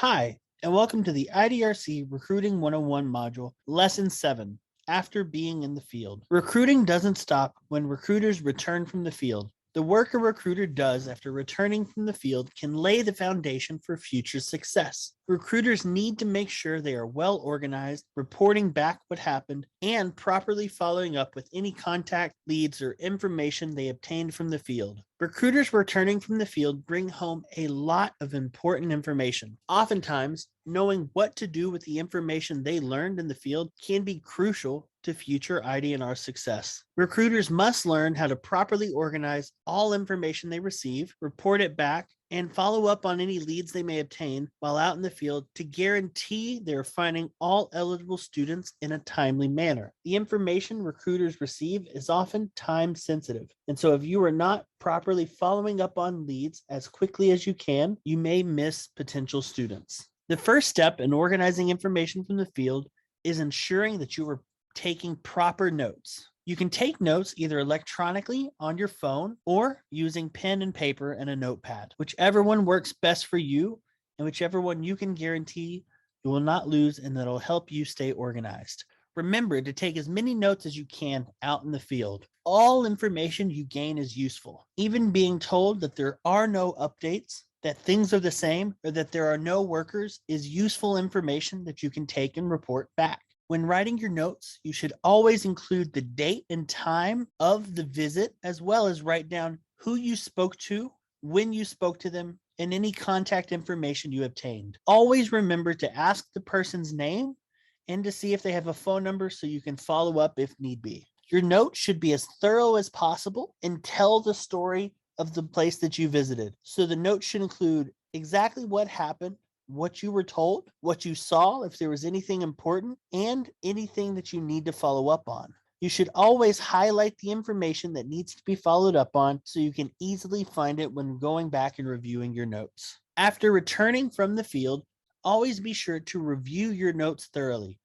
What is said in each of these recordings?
Hi, and welcome to the IDRC Recruiting 101 module, Lesson 7, After Being in the Field. Recruiting doesn't stop when recruiters return from the field. The work a recruiter does after returning from the field can lay the foundation for future success. Recruiters need to make sure they are well organized, reporting back what happened, and properly following up with any contact, leads, or information they obtained from the field. Recruiters returning from the field bring home a lot of important information. Oftentimes, knowing what to do with the information they learned in the field can be crucial to future IDNR success. Recruiters must learn how to properly organize all information they receive, report it back, and follow up on any leads they may obtain while out in the field to guarantee they're finding all eligible students in a timely manner. The information recruiters receive is often time sensitive, and so if you are not properly following up on leads as quickly as you can, you may miss potential students. The first step in organizing information from the field is ensuring that you are taking proper notes. You can take notes either electronically on your phone or using pen and paper and a notepad, whichever one works best for you and whichever one you can guarantee you will not lose and that'll help you stay organized. Remember to take as many notes as you can out in the field. All information you gain is useful. Even being told that there are no updates, that things are the same, or that there are no workers is useful information that you can take and report back. When writing your notes, you should always include the date and time of the visit, as well as write down who you spoke to, when you spoke to them, and any contact information you obtained. Always remember to ask the person's name and to see if they have a phone number so you can follow up if need be. Your note should be as thorough as possible and tell the story of the place that you visited. So the note should include exactly what happened, what you were told, what you saw, if there was anything important, and anything that you need to follow up on. You should always highlight the information that needs to be followed up on so you can easily find it when going back and reviewing your notes. After returning from the field, always be sure to review your notes thoroughly.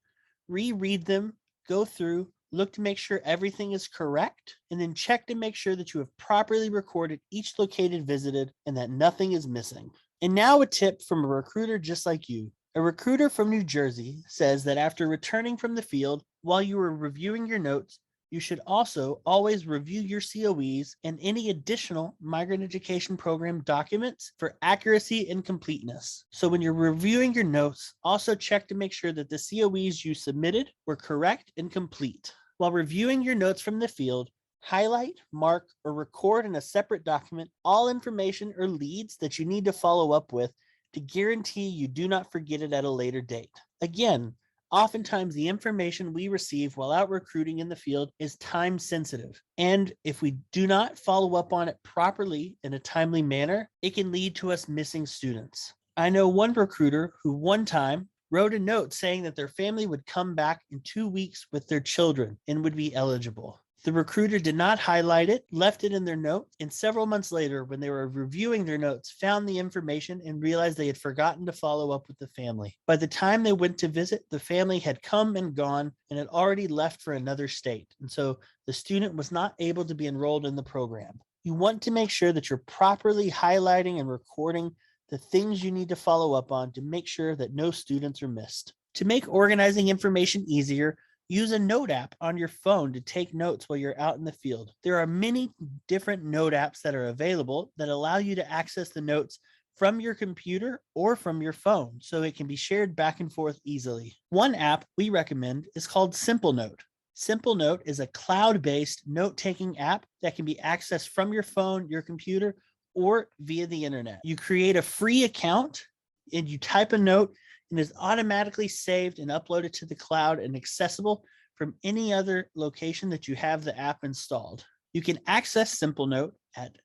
Reread them, go through, look to make sure everything is correct, and then check to make sure that you have properly recorded each location visited and that nothing is missing. And now a tip from a recruiter just like you. A recruiter from New Jersey says that after returning from the field, while you are reviewing your notes, you should also always review your COEs and any additional migrant education program documents for accuracy and completeness. So when you're reviewing your notes, also check to make sure that the COEs you submitted were correct and complete. While reviewing your notes from the field, highlight, mark, or record in a separate document all information or leads that you need to follow up with to guarantee you do not forget it at a later date. Again, oftentimes the information we receive while out recruiting in the field is time sensitive. And if we do not follow up on it properly in a timely manner, it can lead to us missing students. I know one recruiter who one time wrote a note saying that their family would come back in 2 weeks with their children and would be eligible. The recruiter did not highlight it, left it in their note, and several months later, when they were reviewing their notes, found the information and realized they had forgotten to follow up with the family. By the time they went to visit, the family had come and gone and had already left for another state. And so the student was not able to be enrolled in the program. You want to make sure that you're properly highlighting and recording the things you need to follow up on to make sure that no students are missed. To make organizing information easier, use a note app on your phone to take notes while you're out in the field. There are many different note apps that are available that allow you to access the notes from your computer or from your phone, so it can be shared back and forth easily. One app we recommend is called SimpleNote. SimpleNote is a cloud-based note-taking app that can be accessed from your phone, your computer, or via the internet. You create a free account and you type a note, and is automatically saved and uploaded to the cloud and accessible from any other location that you have the app installed. You can access SimpleNote at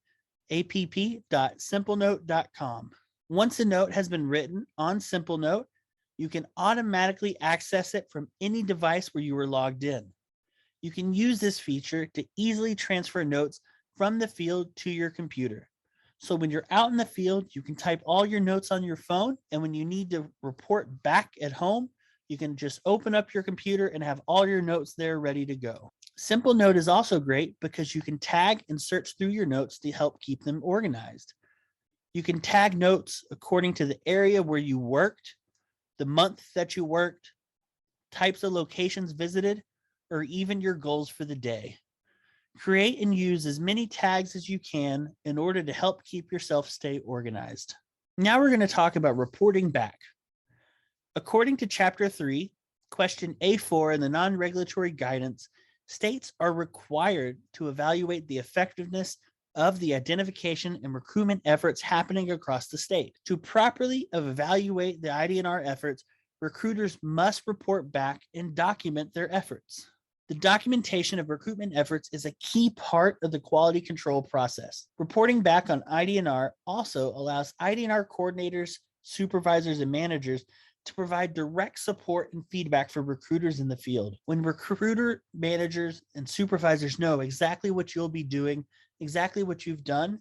app.simplenote.com. Once a note has been written on SimpleNote, you can automatically access it from any device where you were logged in. You can use this feature to easily transfer notes from the field to your computer. So when you're out in the field, you can type all your notes on your phone, and when you need to report back at home, you can just open up your computer and have all your notes there ready to go. SimpleNote is also great because you can tag and search through your notes to help keep them organized. You can tag notes according to the area where you worked, the month that you worked, types of locations visited, or even your goals for the day. Create and use as many tags as you can in order to help keep yourself stay organized. Now we're going to talk about reporting back. According to Chapter 3, question A4 in the non-regulatory guidance, states are required to evaluate the effectiveness of the identification and recruitment efforts happening across the state. To properly evaluate the IDNR efforts, recruiters must report back and document their efforts. The documentation of recruitment efforts is a key part of the quality control process. Reporting back on IDNR also allows IDNR coordinators, supervisors, and managers to provide direct support and feedback for recruiters in the field. When recruiter managers and supervisors know exactly what you'll be doing, exactly what you've done,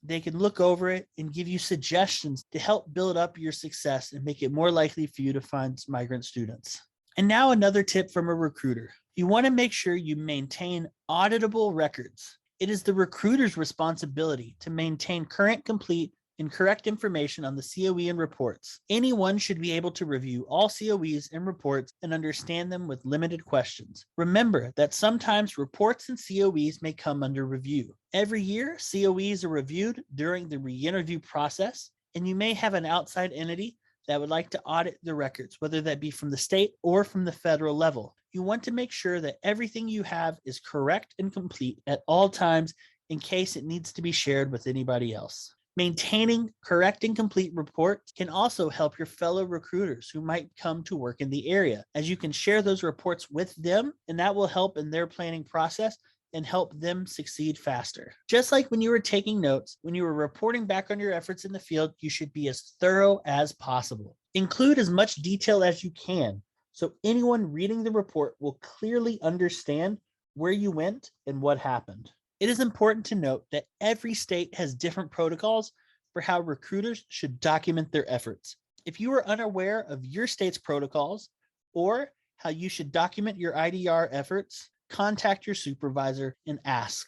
they can look over it and give you suggestions to help build up your success and make it more likely for you to find migrant students. And now another tip from a recruiter. You want to make sure you maintain auditable records. It is the recruiter's responsibility to maintain current, complete, and correct information on the COE and reports. Anyone should be able to review all COEs and reports and understand them with limited questions. Remember that sometimes reports and COEs may come under review. Every year, COEs are reviewed during the re-interview process, and you may have an outside entity that would like to audit the records, whether that be from the state or from the federal level. You want to make sure that everything you have is correct and complete at all times in case it needs to be shared with anybody else. Maintaining correct and complete reports can also help your fellow recruiters who might come to work in the area, as you can share those reports with them, and that will help in their planning process and help them succeed faster. Just like when you were taking notes, when you were reporting back on your efforts in the field, you should be as thorough as possible. Include as much detail as you can, so anyone reading the report will clearly understand where you went and what happened. It is important to note that every state has different protocols for how recruiters should document their efforts. If you are unaware of your state's protocols or how you should document your IDR efforts, contact your supervisor and ask.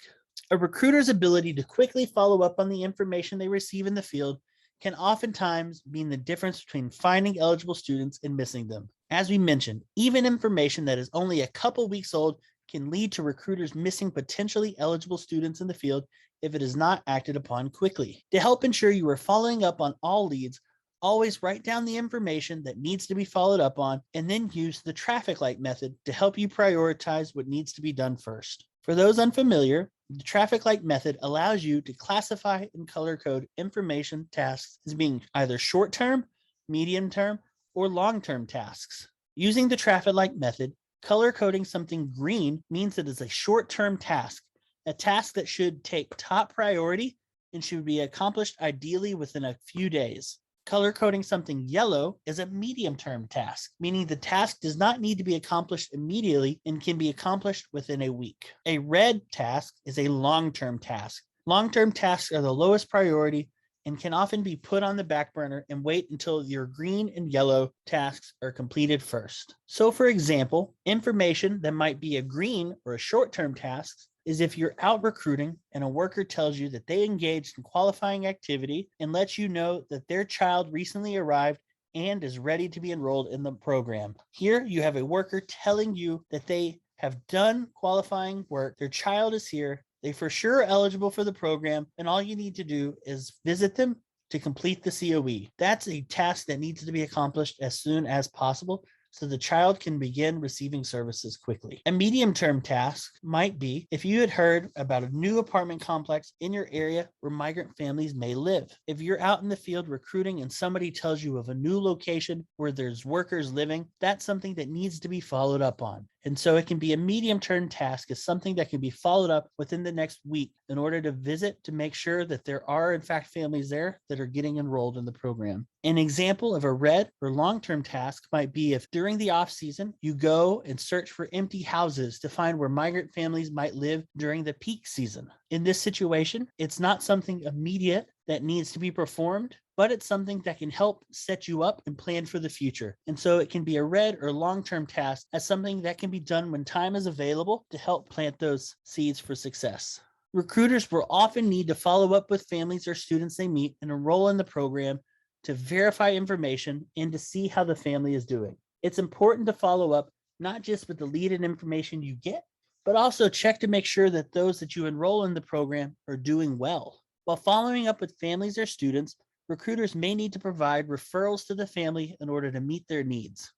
A recruiter's ability to quickly follow up on the information they receive in the field can oftentimes mean the difference between finding eligible students and missing them. As we mentioned, even information that is only a couple weeks old can lead to recruiters missing potentially eligible students in the field if it is not acted upon quickly. To help ensure you are following up on all leads, always write down the information that needs to be followed up on and then use the traffic light method to help you prioritize what needs to be done first. For those unfamiliar, the traffic light method allows you to classify and color code information tasks as being either short-term, medium-term, or long-term tasks. Using the traffic light method, color coding something green means it is a short-term task, a task that should take top priority and should be accomplished ideally within a few days. Color coding something yellow is a medium-term task, meaning the task does not need to be accomplished immediately and can be accomplished within a week. A red task is a long-term task. Long-term tasks are the lowest priority and can often be put on the back burner and wait until your green and yellow tasks are completed first. So for example, information that might be a green or a short-term task is if you're out recruiting and a worker tells you that they engaged in qualifying activity and lets you know that their child recently arrived and is ready to be enrolled in the program. Here you have a worker telling you that they have done qualifying work, their child is here, they for sure are eligible for the program, and all you need to do is visit them to complete the COE. That's a task that needs to be accomplished as soon as possible so the child can begin receiving services quickly. A medium-term task might be if you had heard about a new apartment complex in your area where migrant families may live. If you're out in the field recruiting and somebody tells you of a new location where there's workers living, that's something that needs to be followed up on. And so it can be a medium-term task is something that can be followed up within the next week in order to visit to make sure that there are in fact families there that are getting enrolled in the program. An example of a red or long-term task might be if during the off season, you go and search for empty houses to find where migrant families might live during the peak season. In this situation, it's not something immediate that needs to be performed, but it's something that can help set you up and plan for the future. And so it can be a red or long-term task as something that can be done when time is available to help plant those seeds for success. Recruiters will often need to follow up with families or students they meet and enroll in the program to verify information and to see how the family is doing. It's important to follow up not just with the lead and information you get, but also check to make sure that those that you enroll in the program are doing well. While following up with families or students, recruiters may need to provide referrals to the family in order to meet their needs.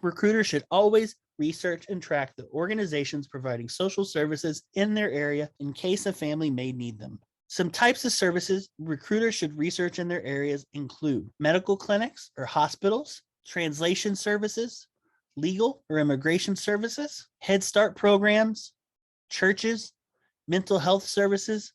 Recruiters should always research and track the organizations providing social services in their area in case a family may need them. Some types of services recruiters should research in their areas include medical clinics or hospitals, translation services, legal or immigration services, Head Start programs, churches, mental health services,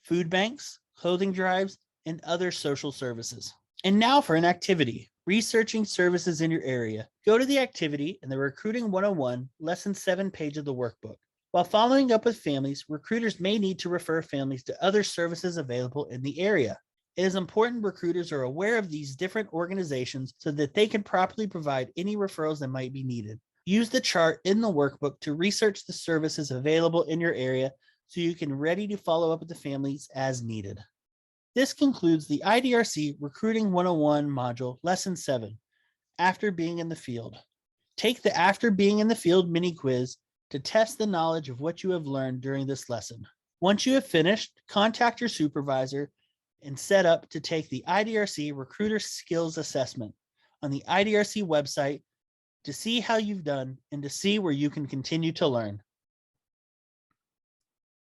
food banks, clothing drives, and other social services. And now for an activity, researching services in your area. Go to the activity in the Recruiting 101 Lesson 7 page of the workbook. While following up with families, recruiters may need to refer families to other services available in the area. It is important recruiters are aware of these different organizations so that they can properly provide any referrals that might be needed. Use the chart in the workbook to research the services available in your area so you can ready to follow up with the families as needed. This concludes the IDRC Recruiting 101 module, Lesson 7, After Being in the Field. Take the After Being in the Field mini quiz to test the knowledge of what you have learned during this lesson. Once you have finished, contact your supervisor and set up to take the IDRC Recruiter Skills Assessment on the IDRC website to see how you've done and to see where you can continue to learn.